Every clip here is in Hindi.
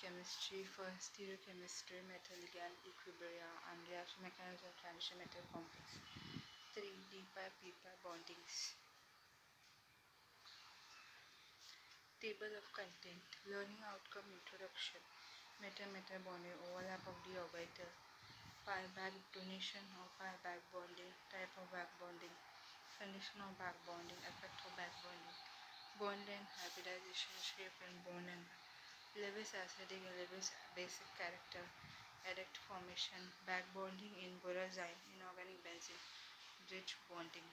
chemistry for stereochemistry, metal ligand equilibria, and reaction mechanism of transition metal complex. 3. D-pi-p-pi bondings. Table of content. Learning outcome introduction. Metal-metal bonding, overlap of d orbital, pi-back donation or pi-back bonding, type of back bonding, condition of back bonding, effect of back bonding, bond length, hybridization, shape and bond length, Lewis acidic and Lewis basic character, adduct formation, back bonding in borazine, inorganic benzene, bridge bonding.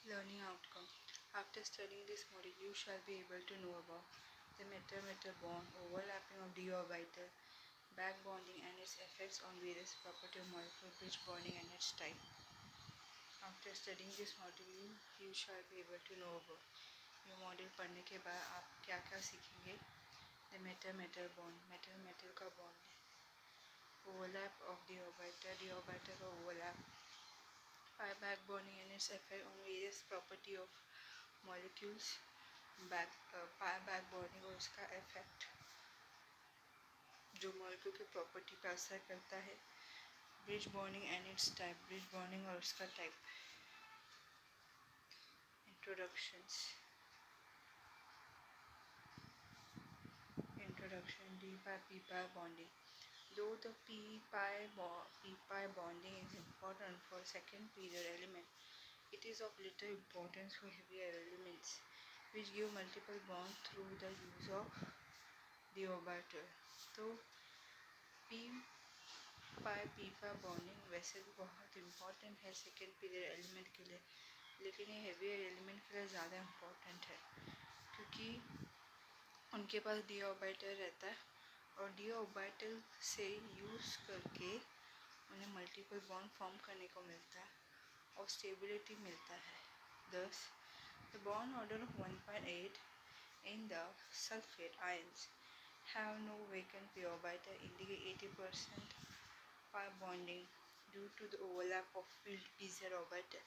Learning outcome. After studying this module, you shall be able to know about the metal-metal bond, overlapping of d orbital, back bonding and its effects on various property of molecule, bridge bonding and its type. After studying this module, you shall be able to know about. ये मॉड्यूल पढ़ने के बाद आप क्या क्या सीखेंगे? द मेटल-मेटल बॉन्ड, मेटल-मेटल का bond, overlap of the orbital का overlap, pi-back bonding and its effect on various property of molecules, pi-back bonding और उसका effect जो मॉलिक्यूल की प्रॉपर्टी पर असर करता है, bridge bonding and it's type, bridge bonding और उसका type. Introduction. D-pi-p-pi bonding. Though the p-pi bonding is important for second period element, it is of little importance for heavier elements, which give multiple bonds through the use of the orbital. तो p-pi bonding वैसे भी बहुत इम्पोर्टेंट है सेकेंड पीरियड एलिमेंट के लिए, लेकिन ये हेवियर एलिमेंट के लिए ज़्यादा इम्पोर्टेंट है क्योंकि उनके पास डी ऑर्बिटल रहता है और डी ऑर्बिटल से यूज़ करके उन्हें मल्टीपल बॉन्ड फॉर्म करने को मिलता है और स्टेबिलिटी मिलता है. Thus, the bond order of 1.8 in the sulfate ions have no vacant p orbital, indicate 80% pi bonding due to the overlap of filled pz orbital.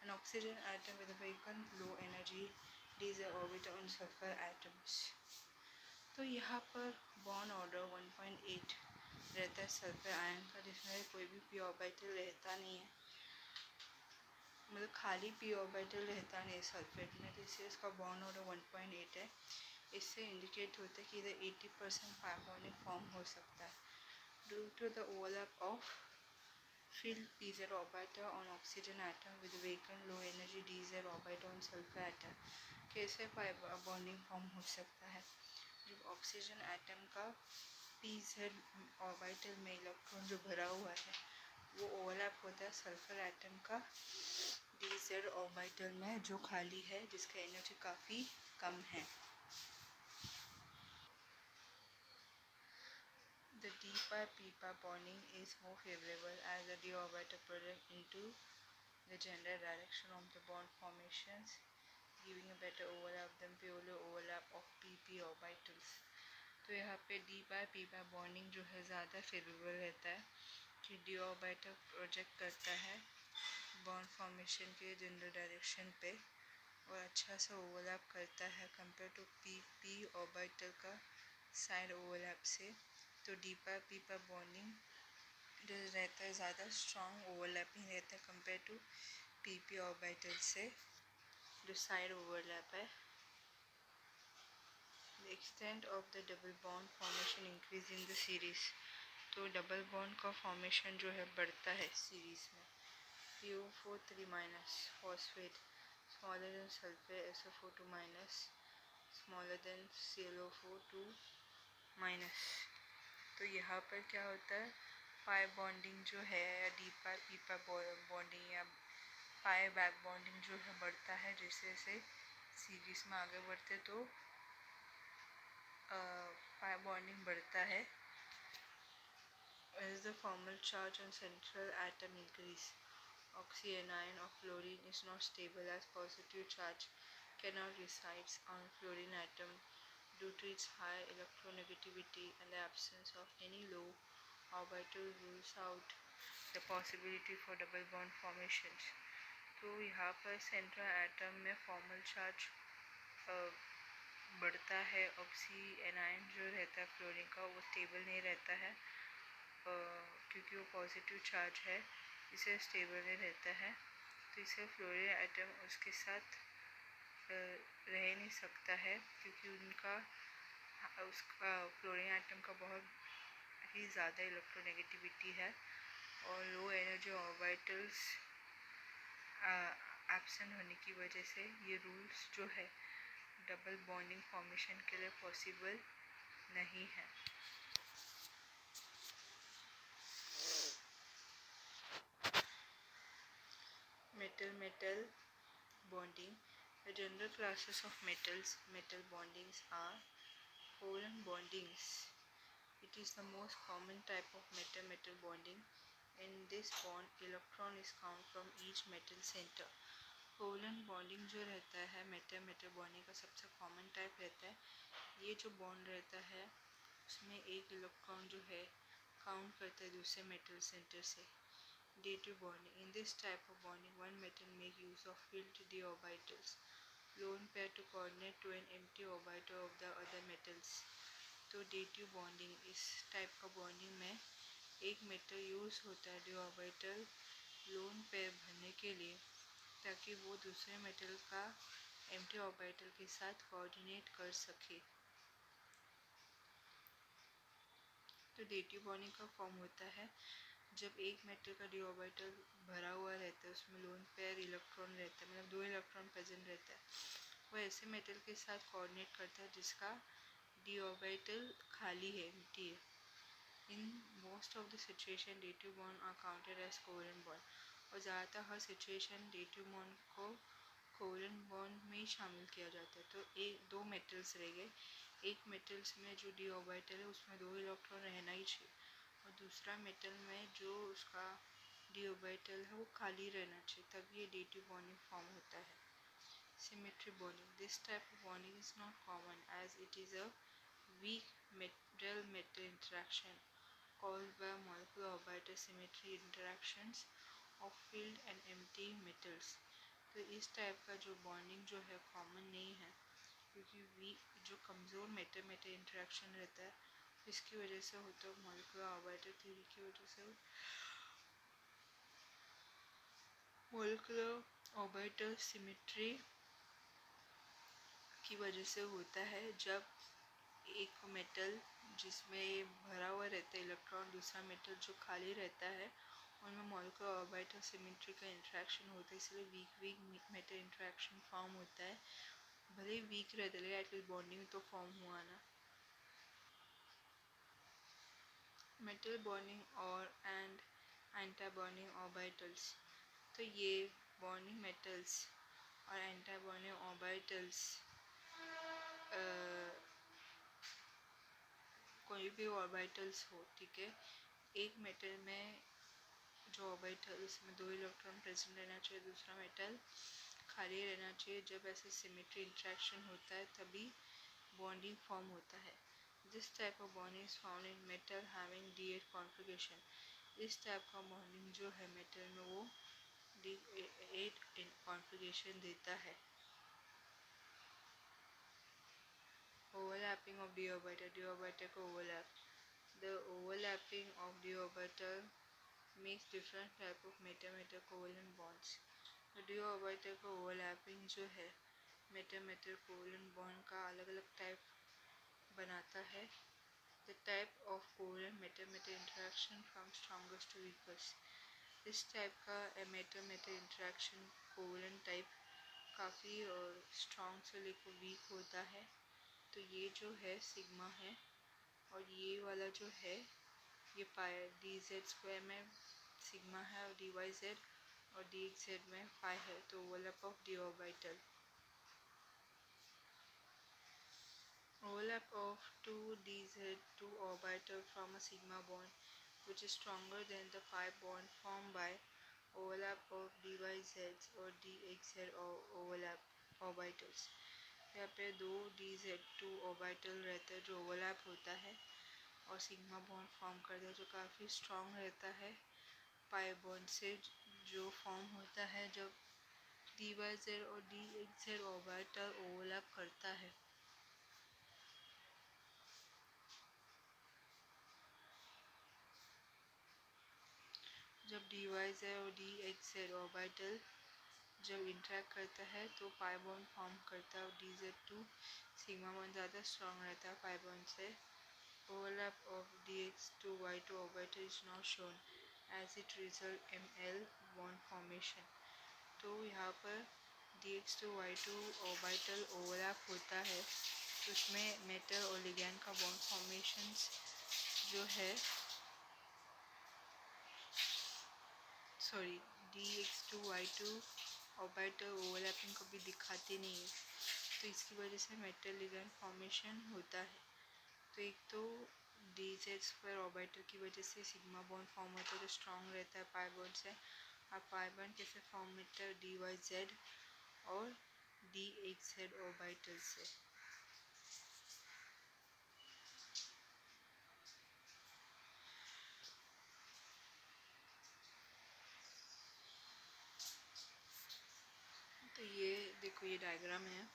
An oxygen atom with a vacant low energy dz orbital on sulfur atoms. तो यहाँ पर बॉन्ड ऑर्डर 1.8 रहता है सल्फर आयन का, जिसमें कोई भी पी ऑर्बिटल रहता नहीं है, मतलब खाली पी ऑर्बिटल रहता नहीं है सल्फेट में, तो इससे इसका बॉन्ड ऑर्डर 1.8 है. इससे इंडिकेट होता है कि इधर 80% pi bonding फॉर्म हो सकता है due to the overlap of filled pz orbital on oxygen atom with vacant low energy dz orbital on sulfur atom. कैसे pi bonding फॉर्म हो सकता है? जब ऑक्सीजन एटम का pz ऑर्बिटल में इलेक्ट्रॉन जो भरा हुआ है वो ओवरलैप होता है सल्फर एटम का dz ऑर्बिटल में जो खाली है, जिसका एनर्जी काफ़ी कम है. The d-pi-p-pi bonding is more favorable as the d orbital project into the general direction of the bond formations, giving a better overlap than purely overlap of pp orbitals. तो यहाँ पे d-pi-p-pi bonding जो है ज़्यादा फेवरेबल रहता है कि d orbital प्रोजेक्ट करता है बॉन्ड फॉर्मेशन के जनरल डायरेक्शन पे और अच्छा सा ओवरलैप करता है कंपेयर टू pp ऑर्बिटल का साइड ओवरलैप से. तो d-pi-p-pi बॉन्डिंग जो रहता है ज़्यादा स्ट्रॉन्ग ओवरलैपिंग रहता है कंपेयर टू pp ऑर्बिटल से जो साइड ओवरलैप है. The extent of the double bond formation increase in the series. तो डबल बॉन्ड का फॉर्मेशन जो है बढ़ता है सीरीज में. PO4 minus phosphate smaller than sulphate SO4 minus smaller than ClO4 minus. तो यहाँ पर क्या होता है, पाई बॉन्डिंग जो है या d-pi-p-pi बॉन्डिंग या पाई बैक बॉन्डिंग जो है बढ़ता है जैसे जैसे सीरीज में आगे बढ़ते, तो पाई बॉन्डिंग बढ़ता है. As the formal charge on central atom increase, oxyanion of fluorine is not stable as positive charge cannot reside on fluorine atom due to its high electronegativity, and the absence of any low orbital rules out the possibility for double bond formations. तो यहाँ पर सेंट्रल एटम में फॉर्मल चार्ज बढ़ता है, ऑक्सी एनायन जो रहता है फ्लोरीन का वो स्टेबल नहीं रहता है, क्योंकि वो पॉजिटिव चार्ज है, इसे स्टेबल नहीं रहता है, तो इसे फ्लोरीन एटम उसके साथ रह नहीं सकता है, क्योंकि उसका फ्लोरीन एटम का बहुत ही ज़्यादा इलेक्ट्रोनेगेटिविटी है, और लो एनर्जी ऑर्बिटल्स एब्सेंट होने की वजह से ये रूल्स जो है डबल बॉन्डिंग फॉर्मेशन के लिए पॉसिबल नहीं है। Metal bonding. The general classes of metal bondings are covalent bondings. It is the most common type of metal bonding. In this bond, electron is found from each metal center. Covalent bonding जो रहता है मेटल बॉन्डिंग का सबसे कॉमन टाइप रहता है। ये जो बॉन्ड रहता है उसमें एक इलेक्ट्रॉन जो है काउंट करता है दूसरे मेटल सेंटर से। Dative bonding. In this type of bonding, one metal make use of filled d orbitals, lone pair to coordinate to an empty orbital of the other metals. तो डेटिव बॉन्डिंग, इस टाइप का बॉन्डिंग में एक मेटल यूज़ होता है डी ऑर्बिटल लोन पेयर भरने के लिए, ताकि वो दूसरे मेटल का एम्प्टी ऑर्बिटल के साथ कोऑर्डिनेट कर सके। तो डेटिव बॉन्डिंग का फॉर्म होता है जब एक मेटल का डी ऑर्बिटल भरा हुआ रहता है, उसमें लोन पेयर इलेक्ट्रॉन रहता है, मतलब 2 इलेक्ट्रॉन प्रेजेंट रहता है, वो ऐसे मेटल के साथ कोऑर्डिनेट करता है जिसका डी ऑर्बिटल खाली है, एम्प्टी है। In most of the situation dative bond are counted as covalent bond, और ज़्यादातर हर सिचुएशन डेटिव बॉन्ड को कोवेलेंट बॉन्ड में ही शामिल किया जाता है। तो एक 2 मेटल्स रह गए, एक मेटल्स में जो डी ऑर्बिटल है उसमें 2 इलेक्ट्रॉन रहना ही चाहिए, और दूसरा मेटल में जो उसका डी ऑर्बिटल है वो खाली रहना चाहिए, तब ये डेटिव बॉन्डिंग फॉर्म होता है। Symmetry bonding. This type of bonding is not common as it is a weak metal interaction caused by molecular orbital symmetry interactions of filled and empty metals. तो इस टाइप का जो बॉन्डिंग जो है कॉमन नहीं है, क्योंकि वीक जो कमज़ोर मेटल इंटरेक्शन रहता है इसकी वजह से होता है, मॉलिक्यूलर ऑर्बिटल थ्योरी की वजह से, मॉलिक्यूलर ऑर्बिटल सिमेट्री की वजह से होता है। जब एक मेटल जिसमें भरा हुआ रहता है इलेक्ट्रॉन, दूसरा मेटल जो खाली रहता है, उनमें मॉलिक्यूलर ऑर्बिटल सिमेट्री का इंट्रैक्शन होता है, इसलिए वीक मेटल इंट्रैक्शन फॉर्म होता है। भले ही वीक रहता है लेकिन एटलीस्ट बॉन्डिंग तो फॉर्म हुआ ना। मेटल बॉन्डिंग और एंड एंटी बॉन्डिंग ऑर्बिटल्स. तो ये बॉन्डिंग मेटल्स और एंटी बॉन्डिंग ऑर्बिटल्स कोई भी ऑर्बिटल्स हो, ठीक है, एक मेटल में जो ऑर्बिटल उसमें 2 इलेक्ट्रॉन प्रेजेंट रहना चाहिए, दूसरा मेटल खाली रहना चाहिए। जब ऐसे सिमेट्री इंट्रैक्शन होता है तभी बॉन्डिंग फॉर्म होता है। This type of bonding is found in metal having D8 configuration. इस टाइप का बॉन्डिंग जो है मेटल में वो D8 कॉन्फ़िगरेशन देता है। Overlapping of d orbital. D orbital को overlap. The overlapping of d orbital makes different type of metal covalent bonds. तो d orbital का overlapping जो है metal covalent bond का अलग अलग टाइप बनाता है. The type of covalent metal interaction from strongest to weakest. इस टाइप का metal interaction covalent टाइप काफ़ी स्ट्रॉन्ग से लेकर वीक होता है। तो ये जो है सिग्मा है, और ये वाला जो है ये पाई dz² में सिग्मा है, और dy(z) और dz में पाई है। तो overlap of d orbital. Overlap of 2 orbital from a sigma bond which is stronger than the pi bond formed by overlap of dyz or dxz or overlap orbitals. यहाँ पे 2 dz2 ऑर्बिटल रहता है जो ओवरलैप होता है और सिग्मा बॉन्ड फॉर्म करता है, जो काफ़ी स्ट्रॉन्ग रहता है पाई बॉन्ड से, जो फॉर्म होता है जब dy(z) और dx(z) ऑर्बिटल ओवरलैप करता है। जब डी वाई जेड और डी एक्स जेड ऑर्बिटल जब इंटरेक्ट करता है तो पाई बॉन्ड फॉर्म करता है और D Z two sigma bond ज़्यादा स्ट्रॉन्ग रहता है पाई बॉन्ड से। Overlap of D X two Y two orbital is not shown as it result M bond formation. तो यहाँ पर D X two Y two orbital overlap होता है तो उसमें मेटल और लिगैंड का बॉन्ड फॉर्मेशन जो है D X two Y two orbital overlapping कभी दिखाते नहीं है तो इसकी वजह से मेटल लिगैंड फॉर्मेशन होता है। तो एक तो डी जेड स्क्वायर ऑर्बिटल की वजह से सिग्मा बॉन्ड फॉर्म होता है जो स्ट्रॉन्ग रहता है पाई बॉन्ड से। अब पाई बॉन्ड कैसे फॉर्म होता है डी वाई जेड और डी एक्स जेड ऑर्बिटल से। तो ये देखो ये डायग्राम है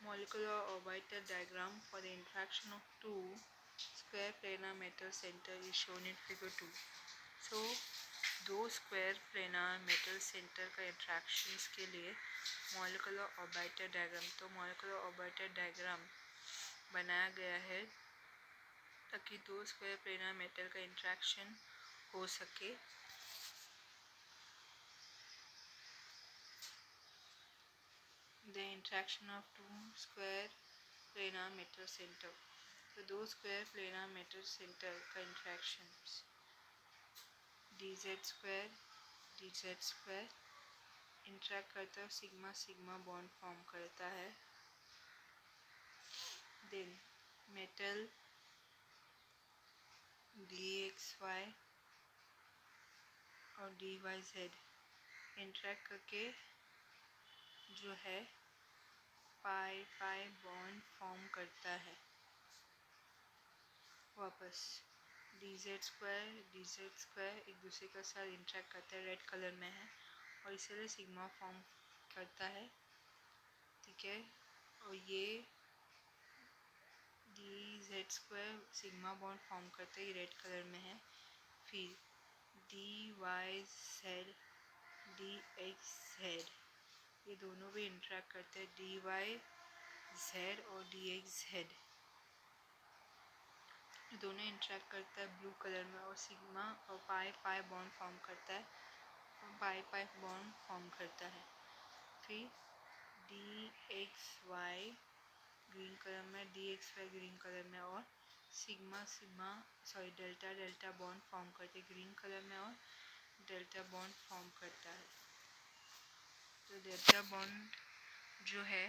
molecular orbital diagram for the interaction of two square planar metal center is shown in figure 2. So दो स्क्वायर प्लेनर मेटल सेंटर का इंट्रैक्शंस के लिए molecular orbital diagram तो molecular orbital diagram बनाया गया है ताकि दो स्क्वायर प्लेनर मेटल का इंट्रैक्शन हो सके। The interaction of two square planar metal center तो दो स्क्वायर प्लेनर मेटल सेंटर का interaction D Z square interact करता है सिग्मा सिग्मा बॉन्ड फॉर्म करता है। Then metal D x Y और डी वाई जेड इंट्रैक्ट करके जो है पाई पाई बॉन्ड फॉर्म करता है। वापस डी जेड स्क्वायर एक दूसरे के साथ इंट्रैक्ट करता है रेड कलर में है और इसलिए सिग्मा फॉर्म करता है। ठीक है और ये D Z square sigma bond form करता है ये रेड कलर में है। फिर D Y Z D X Z ये दोनों भी इंट्रैक्ट करते हैं डी वाई जेड और डी एक्स जेड दोनों इंट्रैक्ट करता है ब्लू कलर में और सिग्मा और पाई पाई बॉन्ड फॉर्म करता है पाई पाई बॉन्ड फॉर्म करता है। फिर D x y green colour में d x y green colour में और sigma sigma delta delta bond form करते ग्रीन कलर में और डेल्टा बॉन्ड फॉर्म करता है। तो डेल्टा बॉन्ड जो है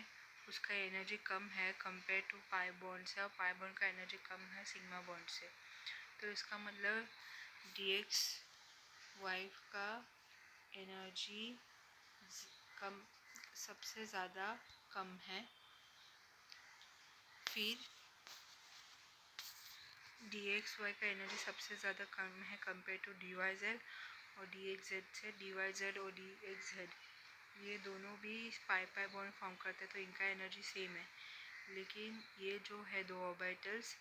उसका एनर्जी कम है कंपेयर टू पाई बॉन्ड से और पाई बॉन्ड का एनर्जी कम है सिग्मा बॉन्ड से। तो इसका मतलब डी एक्स वाई का एनर्जी कम सबसे ज़्यादा कम है। फिर डी एक्स वाई का एनर्जी सबसे ज़्यादा कम है compare to D Y Z और डी एक्स जेड से। डी वाई जेड और डी एक्स जेड ये दोनों भी पाई पाई बॉन्ड फॉर्म करते हैं तो इनका एनर्जी सेम है लेकिन ये जो है दो ऑर्बिटल्स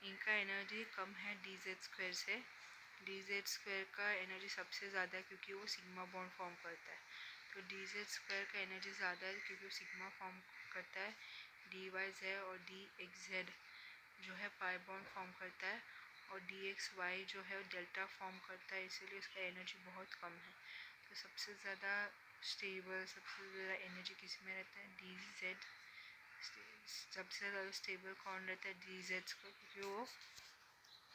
इनका एनर्जी कम है डी जेड स्क्वायर से। डी जेड स्क्वायर का एनर्जी सबसे ज़्यादा है क्योंकि वो सिग्मा बॉन्ड फॉर्म करता है। तो डी जेड स्क्वायर का एनर्जी ज़्यादा है क्योंकि वो सिग्मा फॉर्म करता है। डी वाई जेड और डी एक्स जेड जो है पाई बॉन्ड फॉर्म करता है और डी एक्स वाई जो है डेल्टा फॉर्म करता है इसीलिए उसका एनर्जी बहुत कम है। तो सबसे ज़्यादा स्टेबल सबसे ज़्यादा एनर्जी किस में रहता है डी जेड। सबसे ज़्यादा स्टेबल कौन रहता है डी जेड को क्योंकि वो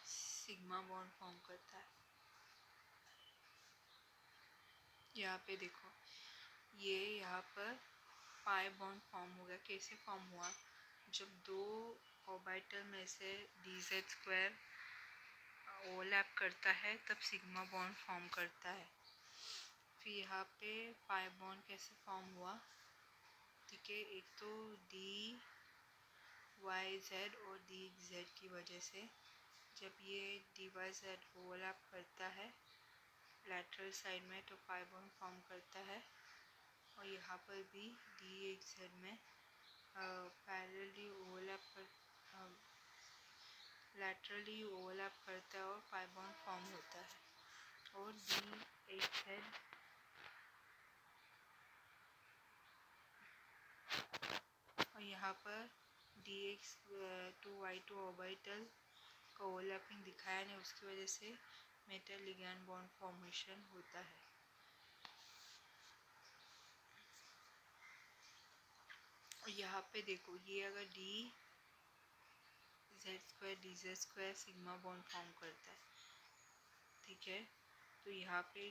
सिग्मा बॉन्ड फॉर्म करता है। यहाँ पे देखो ये यहाँ पर पाई बॉन्ड फॉर्म हो गया। कैसे फॉर्म हुआ जब दो ऑर्बिटल में से डी जेड स्क्वायर ओवरलैप करता है तब सिग्मा बॉन्ड फॉर्म करता है। फिर यहाँ पे पाई बॉन्ड कैसे फॉर्म हुआ ठीक है एक तो डी वाई जेड और डी जेड की वजह से जब ये डी वाई जेड ओवरलैप करता है लैटरल साइड में तो पाई बॉन्ड फॉर्म करता है और यहाँ पर भी डी एक्स जेड में पैरेलली ओवरलैप कर लैटरली ओवरलैप करता है और पाई बॉन्ड फॉर्म होता है। और डी DXZ और यहाँ पर DX2Y2 ऑर्बिटल का ओवरलैपिंग दिखाया नहीं, उसकी वजह से मेटल लिगैंड बॉन्ड फॉर्मेशन होता है। यहाँ पे देखो, ये अगर DZ2 सिग्मा बॉन्ड फॉर्म करता है, ठीक है, तो यहाँ पे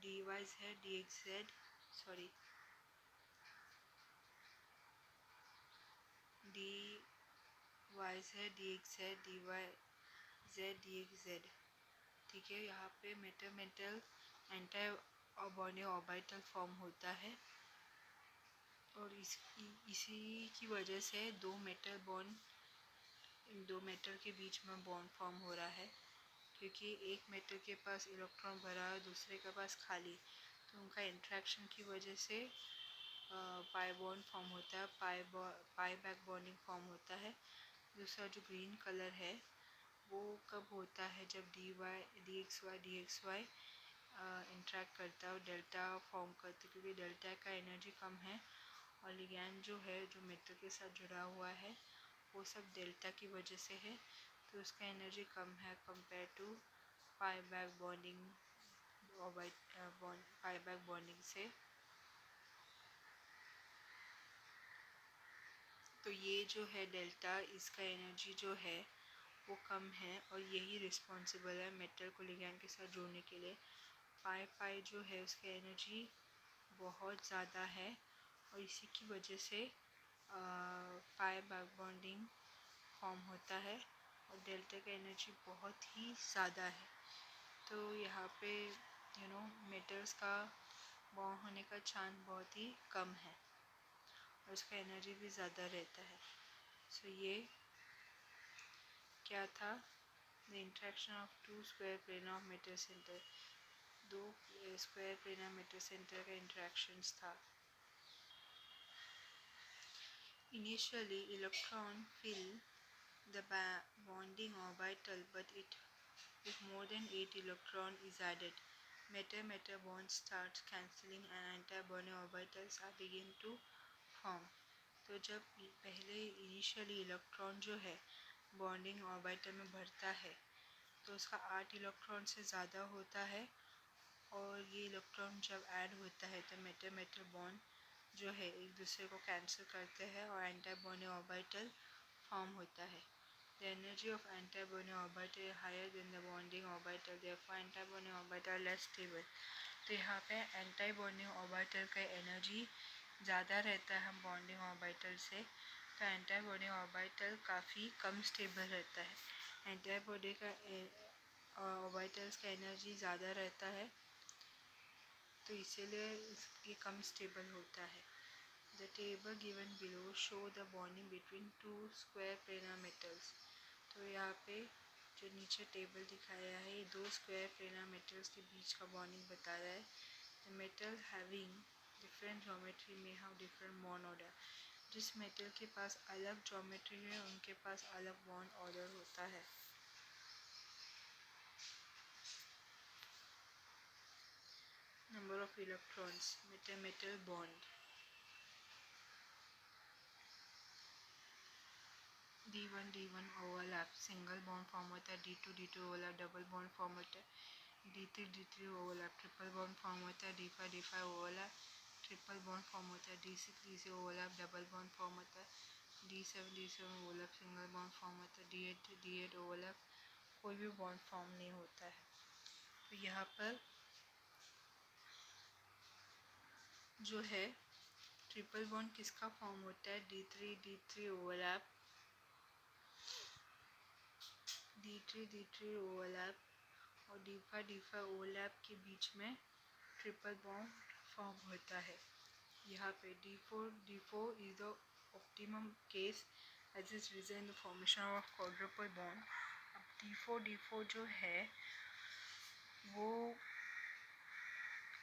DY है, DXZ सॉरी DY है, DXZ DXZ, ठीक है। यहाँ पे metal anti bond orbital form होता है और इसी की वजह से दो मेटल के बीच में बॉन्ड फॉर्म हो रहा है, क्योंकि एक मेटल के पास इलेक्ट्रॉन भरा है, दूसरे के पास खाली, तो उनका इंट्रैक्शन की वजह से पाई बॉन्ड फॉर्म होता है, पाई बैक बॉन्डिंग फॉर्म होता है। दूसरा जो ग्रीन कलर है वो कब होता है, जब DXY इंट्रैक्ट करता है और डेल्टा फॉर्म करता है, क्योंकि डेल्टा का एनर्जी कम है और लिगैंड जो है जो मेटल के साथ जुड़ा हुआ है वो सब डेल्टा की वजह से है, तो उसका एनर्जी कम है compare to pi back bonding से। तो ये जो है डेल्टा, इसका एनर्जी जो है वो कम है और यही रिस्पॉन्सिबल है मेटल को लिगैंड के साथ जोड़ने के लिए। पाई जो है उसकी एनर्जी बहुत ज़्यादा है और इसी की वजह से पाई बैक बॉन्डिंग फॉर्म होता है और डेल्टा का एनर्जी बहुत ही ज़्यादा है। तो यहाँ पे मेटल्स का बॉन्ड होने का चांस बहुत ही कम है और उसका एनर्जी भी ज़्यादा रहता है। सो ये क्या था, the interaction of two square plane of metal centre, दो square plane of metal centre का इंट्रैक्शंस था। Initially, electron fill the bonding orbital, but if more than 8 electron is added, metal bonds start cancelling and anti-bonding orbitals are begin to form. तो जब पहले इनिशियली इलेक्ट्रॉन जो है बॉन्डिंग ऑर्बिटल में भरता है तो उसका 8 इलेक्ट्रॉन से ज़्यादा होता है और ये इलेक्ट्रॉन जब ऐड होता है तो मेटल बॉन्ड जो है एक दूसरे को कैंसिल करते हैं और एंटी बॉन्डिंग ऑर्बिटल फॉर्म होता है। The energy of anti-bonding orbital is higher than the bonding orbital, therefore anti-bonding orbital are less stable. तो यहाँ पे anti-bonding orbital का एनर्जी ज़्यादा रहता है बॉन्डिंग ऑर्बिटल से, तो एंटी-बॉन्डिंग ऑर्बिटल काफ़ी कम स्टेबल रहता है। एंटी-बॉन्डिंग का ऑर्बिटल्स का एनर्जी ज़्यादा रहता है तो इसीलिए ये कम स्टेबल होता है। The table given below show the bonding between two square planar metals. तो यहाँ पे जो नीचे टेबल दिखाया है ये दो स्क्वायर प्लेनर मेटल्स के बीच का बॉन्डिंग बता रहा है। The metal having different geometry may have different bond order. जिस मेटल के पास अलग ज्योमेट्री है उनके पास अलग बॉन्ड ऑर्डर होता है। Number of electrons, metal bond. D1 overlap, single bond form होता है। D2 overlap, double bond form होता है। D3 overlap, triple bond form होता है। D5 overlap, triple bond form होता है। D6 overlap, double bond form होता है। D7 overlap, single bond form होता है। D8 ओवरलैप, कोई भी बॉन्ड फॉर्म नहीं होता है। तो यहाँ पर जो है ट्रिपल बॉन्ड किसका फॉर्म होता है, D3 ओवरलैप, D3 ओवरलैप और D5 ओवरलैप के बीच में ट्रिपल बॉन्ड फॉर्म होता है। यहाँ पे D4 is the optimum case as is result in the formation of quadruple bond. अब D4 जो है वो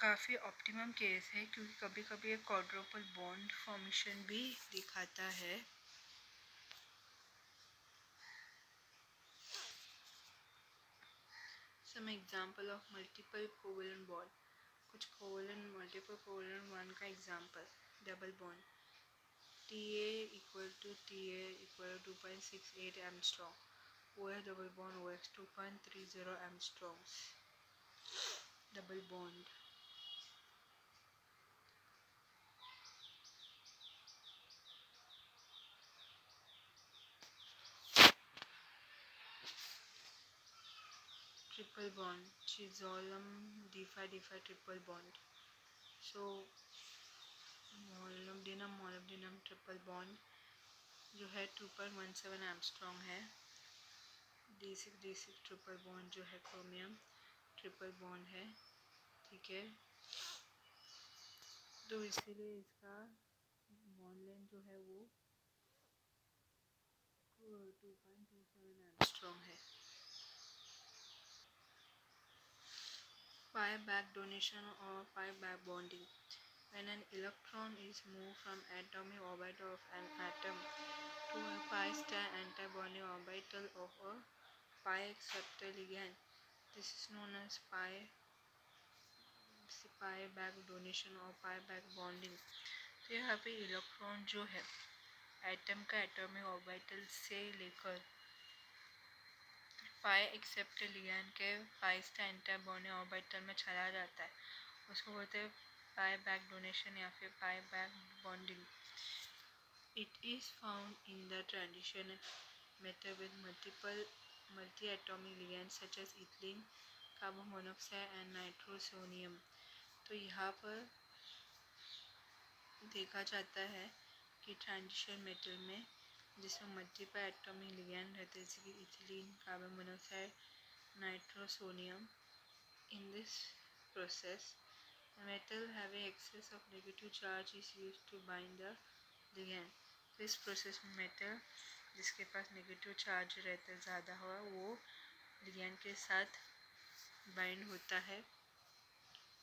काफ़ी ऑप्टिमम केस है क्योंकि कभी कभी एक क्वाड्रुपल बॉन्ड फॉर्मेशन भी दिखाता है। Some example of multiple covalent bond. कुछ कोवेलेंट मल्टीपल कोवेलेंट बॉन्ड का example, double bond TA equal to TA equal 2.68 angstrom, OH double bond OH 2.30 angstroms, double bond. Triple bond, Chisholm D5 triple bond. So molybdenum triple bond जो है 2.17 एमस्ट्रॉन्ग है। D6 ट्रिपल बॉन्ड जो है क्रोमियम ट्रिपल बॉन्ड है, ठीक है। तो इसीलिए इसका बॉन्ड लेंथ जो है वो 2.27 एमस्ट्रॉन्ग है। Pi back donation or pi back bonding. When an electron is moved from atomic orbit of an atom to a pi star antibonding orbital of a pi acceptor ligand, this is known as pi back donation or pi back bonding. तो यहाँ पे इलेक्ट्रॉन जो है एटम का एटॉमिक ऑर्बिटल से लेकर पाई एक्सेप्टर लिगैंड के पाई स्टार एंटाबॉन्डिंग ऑर्बिटल में चला जाता है, उसको बोलते हैं पाई बैक डोनेशन या फिर pi back bonding. It is found in the transition method with multi atomic ligand such as ethylene, carbon monoxide and nitrosonium. तो यहाँ पर देखा जाता है कि ट्रांजिशन मेटल में जिसमें मल्टीपल एटॉमिक लिगैंड रहते हैं जैसे कि ethylene, carbon monoxide, nitrosonium. In this process, the metal having excess of negative charge is used to bind the ligand. तो इस प्रोसेस में मेटल जिसके पास नेगेटिव चार्ज रहता है ज़्यादा हुआ वो ligand के साथ बाइंड होता है।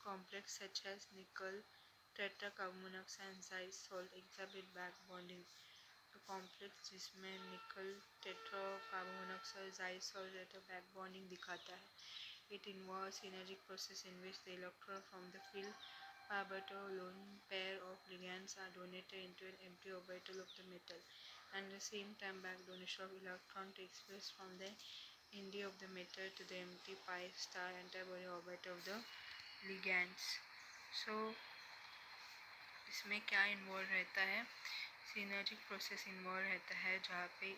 कॉम्प्लेक्स सच एज निकल tetra carbon monoxide Zeiss salt exhibit back bonding. तो कॉम्प्लेक्स जिसमें निकल tetra carbon monoxide Zeiss salt रहता है बैक बॉन्डिंग दिखाता है। It involves synergic process in which the electron from the filled orbital lone pair of ligands are donated into an empty orbital of the metal, and the same time back donation of electron takes place from the end of the metal to the empty pi star antibody orbital of the ligands. So इसमें क्या इन्वॉल्व रहता है, सिनर्जिक प्रोसेस इन्वॉल्व रहता है जहाँ पे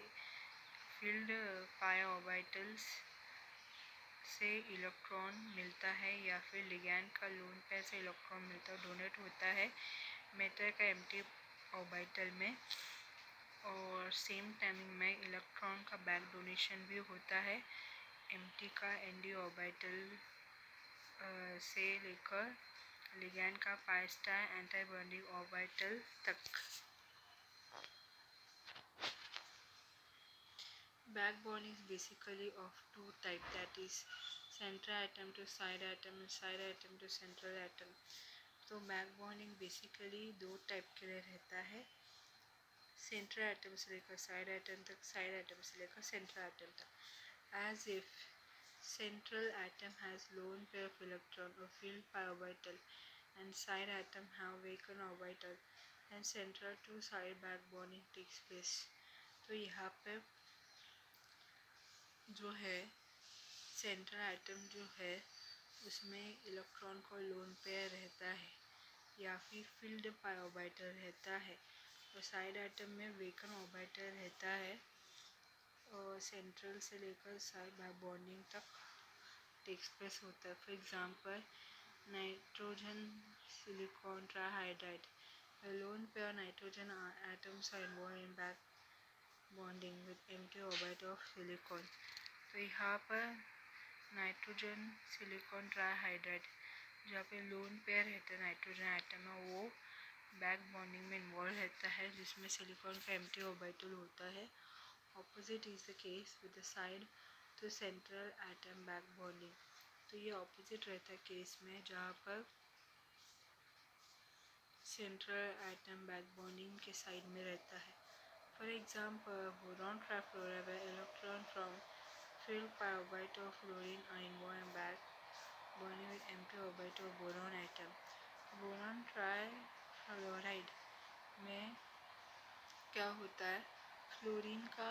फील्ड पाई ऑर्बिटल्स से इलेक्ट्रॉन मिलता है या फिर लिगैंड का लोन पेयर से इलेक्ट्रॉन मिलता है, डोनेट होता है मेटल का एम्प्टी ऑर्बिटल में, और सेम टाइमिंग में इलेक्ट्रॉन का बैक डोनेशन भी होता है एम्प्टी का एनडी ऑर्बिटल से लेकर लिगैंड का पाई स्टार एंटाबॉन्डिंग ऑर्बिटल तक। Back bonding is basically of two type, that is central atom to side atom and side atom to central atom। तो बैक बॉन्डिंग बेसिकली दो टाइप के लिए रहता है, सेंट्रल एटम से लेकर साइड एटम तक, साइड एटम से लेकर सेंट्रल एटम तक। As if central atom has lone pair of electron or filled pi orbital and side atom have vacant orbital and central to side back bonding takes place। तो यहाँ पे जो है सेंट्रल एटम जो है उसमें इलेक्ट्रॉन का लोन पेयर रहता है या फिर फील्ड पाई ऑर्बिटल रहता है, और साइड एटम में वेकन ऑर्बिटल रहता है, और सेंट्रल से लेकर साइड बाय बॉन्डिंग तक टेक्स प्लेस होता है। For example nitrogen silicon trihydride, lone pair nitrogen atoms are involve in back bonding with empty orbit of silicon. तो यहाँ पर नाइट्रोजन सिलिकॉन ट्राइहाइड्राइड जहाँ पे लोन पेयर रहता है नाइट्रोजन एटम में वो बैक बॉन्डिंग में इन्वॉल्व रहता है जिसमें सिलिकॉन का एम्प्टी ऑर्बिटल होता है। Opposite is the case with the side to central atom back bonding. तो ये ऑपोजिट रहता है केस में जहाँ पर सेंट्रल एटम बैक बॉन्डिंग के साइड में रहता है। For example boron trifluoride electron from filled pi orbit of fluorine are involved in back bonding with empty orbit of boron atom. Boron trifluoride में क्या होता है, फ्लोरीन का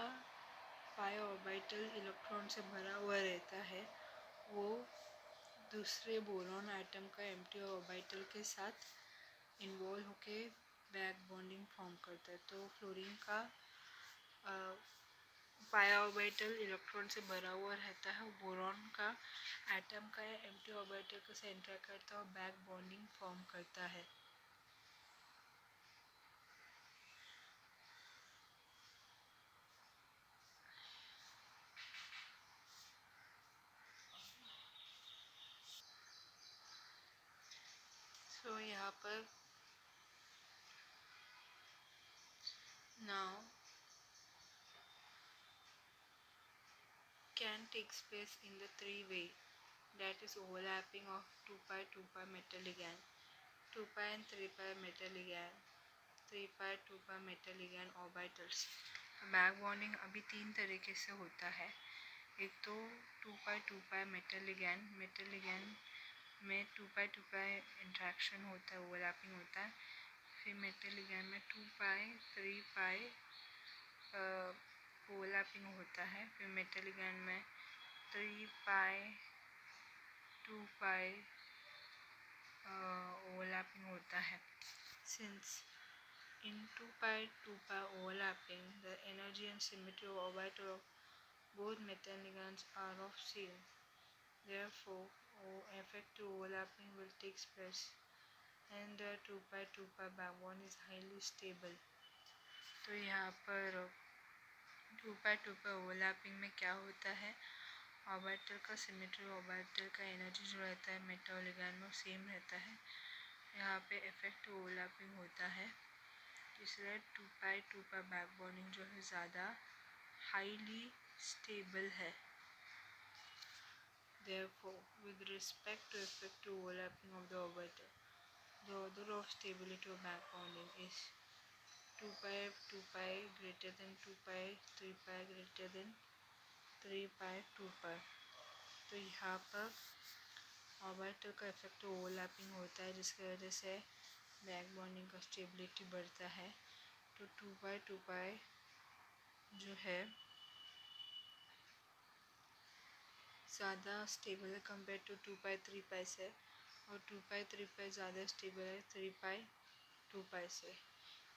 पाई ऑर्बिटल इलेक्ट्रॉन से भरा हुआ रहता है, वो दूसरे बोरॉन एटम का एम्प्टी ऑर्बिटल के साथ इन्वॉल्व होके बैक बॉन्डिंग फॉर्म करता है। तो फ्लोरीन का पाई ऑर्बिटल इलेक्ट्रॉन से भरा हुआ रहता है, बोरॉन का एटम का एम्प्टी ऑर्बिटल के साथ इंटरेक्ट करता है और बैक बॉन्डिंग फॉर्म करता है। सो यहाँ पर now can takes place in the three way, that is overlapping of 2 pi 2 pi metal ligand, 2 pi and 3 pi metal ligand, 3 pi 2 pi metal ligand orbitals। Back bonding अभी तीन तरीके से होता है। एक तो 2 pi 2 pi metal ligand में 2 pi 2 pi इंट्रैक्शन होता है, ओवरलैपिंग होता है। फिर मेटल ligand में 2 pi 3 pi ओवरलैपिंग होता है। फिर मेटल ligand में 3 pi 2 pi overlapping होता है। Since in 2 pi 2 pi overlapping, the energy and symmetry of orbital of both metal ligands are of same. Therefore, effective overlapping will take place and the 2 pi 2 pi backbone is highly stable। तो यहाँ पर 2 pi 2 pi ओवरलैपिंग में क्या होता है, ऑर्बिटल का सिमेट्री, ऑर्बिटल का एनर्जी जो रहता है मेटल लिगैंड में सेम रहता है। यहाँ पे इफेक्ट ओवरलैपिंग होता है, इसलिए 2 pi 2 pi बैक बॉन्डिंग जो है ज़्यादा हाईली स्टेबल है। Therefore, with respect to effective overlapping of the orbital, the order of stability of back bonding is 2 pi 2 pi greater than 2 pi 3 pi greater than 3 pi 2 pi। तो यहाँ पर ऑर्बिटल का इफेक्टिव ओवरलैपिंग होता है, जिसकी वजह से बैक बॉन्डिंग का स्टेबिलिटी बढ़ता है। तो 2 pi 2 pi जो है ज़्यादा स्टेबल है कंपेयर टू 2 pi 3 pi से, और 2 pi 3 pi ज़्यादा स्टेबल है 3 pi 2 pi से,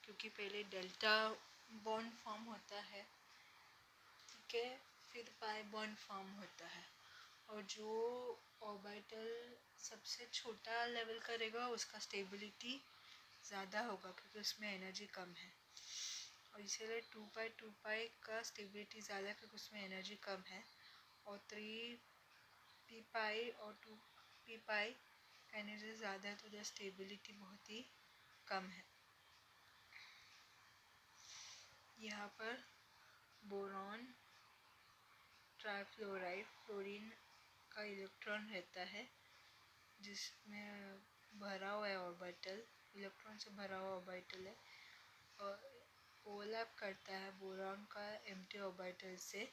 क्योंकि पहले डेल्टा बॉन्ड फॉर्म होता है, ठीक है, फिर पाई बॉन्ड फॉर्म होता है, और जो ऑर्बिटल सबसे छोटा लेवल करेगा उसका स्टेबिलिटी ज़्यादा होगा, क्योंकि उसमें एनर्जी कम है। और इसीलिए 2 pi 2 pi का स्टेबिलिटी ज़्यादा है, क्योंकि उसमें एनर्जी कम है, और 3 p pi और 2 p pi का एनर्जी ज़्यादा है, तो उधर स्टेबिलिटी बहुत ही कम है। यहाँ पर बोरॉन ट्राईफ्लोराइड फ्लोरीन का इलेक्ट्रॉन रहता है, जिसमें भरा हुआ है ऑर्बिटल, इलेक्ट्रॉन से भरा हुआ ऑर्बिटल है, और ओवरलैप करता है बोरॉन का एम्प्टी ऑर्बिटल से।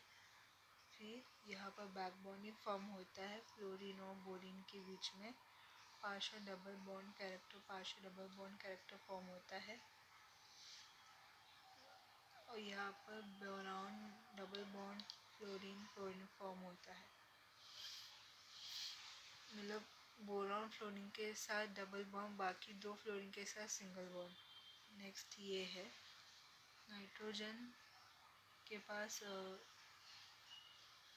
फिर यहाँ पर बैक बॉन्डिंग फॉर्म होता है फ्लोरीन और बोरिन के बीच में, partial double bond character form होता है, और यहाँ पर boron double bond fluorine fluorine form होता है, मतलब बोरॉन फ्लोरीन के साथ डबल बॉन्ड, बाकी दो फ्लोरीन के साथ सिंगल बॉन्ड। नेक्स्ट ये है नाइट्रोजन के पास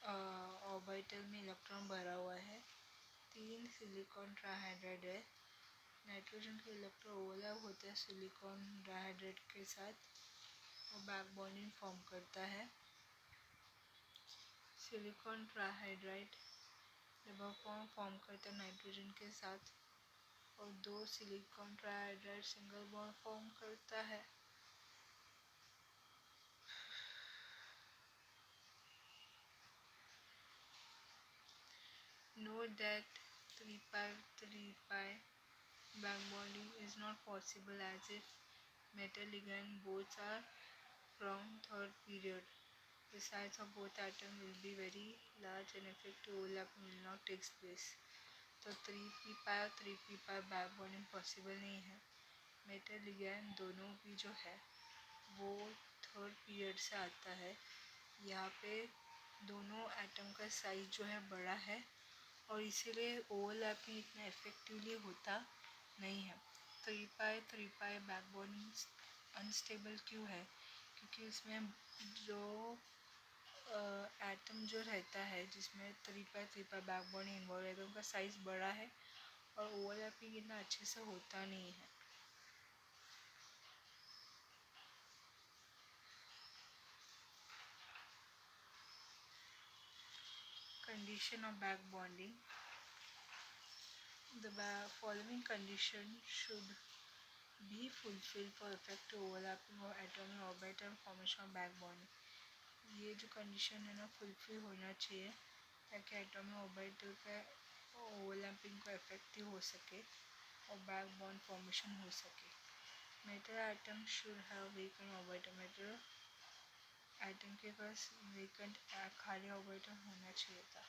ऑर्बिटल में इलेक्ट्रॉन भरा हुआ है, 3 सिलिकॉन ट्राइहाइड्राइड है। नाइट्रोजन के इलेक्ट्रॉन ओवरलैप होता है सिलिकॉन डाइहाइड्राइड के साथ और बैक बॉन्डिंग फॉर्म करता है। सिलिकॉन ट्राइहाइड्राइड डबल बॉन्ड फॉर्म करता है नाइट्रोजन के साथ, और 2 सिलिकॉन ट्राइहाइड्राइड सिंगल बॉन्ड फॉर्म करता है। Note that 3 pi 3 pi back bonding is not possible, as if metal ligand both are from third period, The size of both atoms will be very large and effective overlapping will not take place. तो 3p pi और 3p pi back bonding possible नहीं है। मेटल लिगैंड दोनों भी जो है वो थर्ड पीरियड से आता है। यहाँ पे दोनों एटम का साइज जो है बड़ा है और इसीलिए ओवरलैपिंग इतना इफेक्टिवली होता नहीं है। 3 पाई बैक बॉन्डिंग अनस्टेबल क्यों है? क्योंकि उसमें जो एटम जो रहता है जिसमें 3 पाई बैक बॉन्डिंग इन्वॉल्व रहता है उनका साइज बड़ा है और ओवरलैपिंग इतना अच्छे से होता नहीं है। Condition of back bonding. The following condition should be fulfilled for effective overlapping of atomic orbital and formation of back bonding. ये जो कंडीशन है ना फुलफिल होना चाहिए ताकि एटॉमिक ऑर्बिटल का ओवरलैपिंग को इफेक्टिव हो सके और बैक बॉन्ड फॉर्मेशन हो सके। Metal atom should have vacant orbital. Metal atom के पास वेकेंट खाली ऑर्बिटल होना चाहिए था।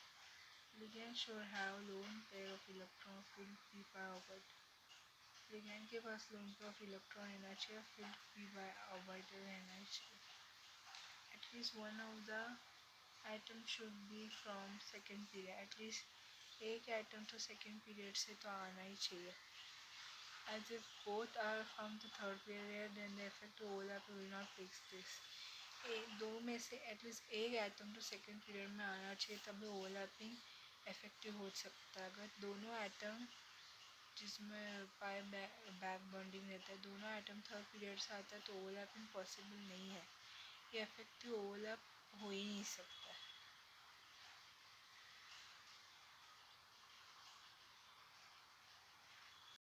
Ligand should have lone pair of electron field p by orbital. Ligand के पास लोन पेयर ऑफ इलेक्ट्रॉन रहना चाहिए, फिल्ड p by ऑर्बिटल रहना चाहिए। At least one of the atom should be from second period. At least एक एटम तो सेकेंड पीरियड से तो आना ही चाहिए। As if both are from the third period, then the effective overlap will not take place. दो में से एटलीस्ट एक एटम तो सेकेंड पीरियड में आना चाहिए तभी ओवरलैपिंग इफेक्टिव हो सकता है। अगर दोनों एटम जिसमें पाई बैक बॉन्डिंग रहता है दोनों एटम थर्ड पीरियड से आता है तो ओवरलैपिंग पॉसिबल नहीं है। ये इफेक्टिव ओवरलैप हो ही नहीं सकता।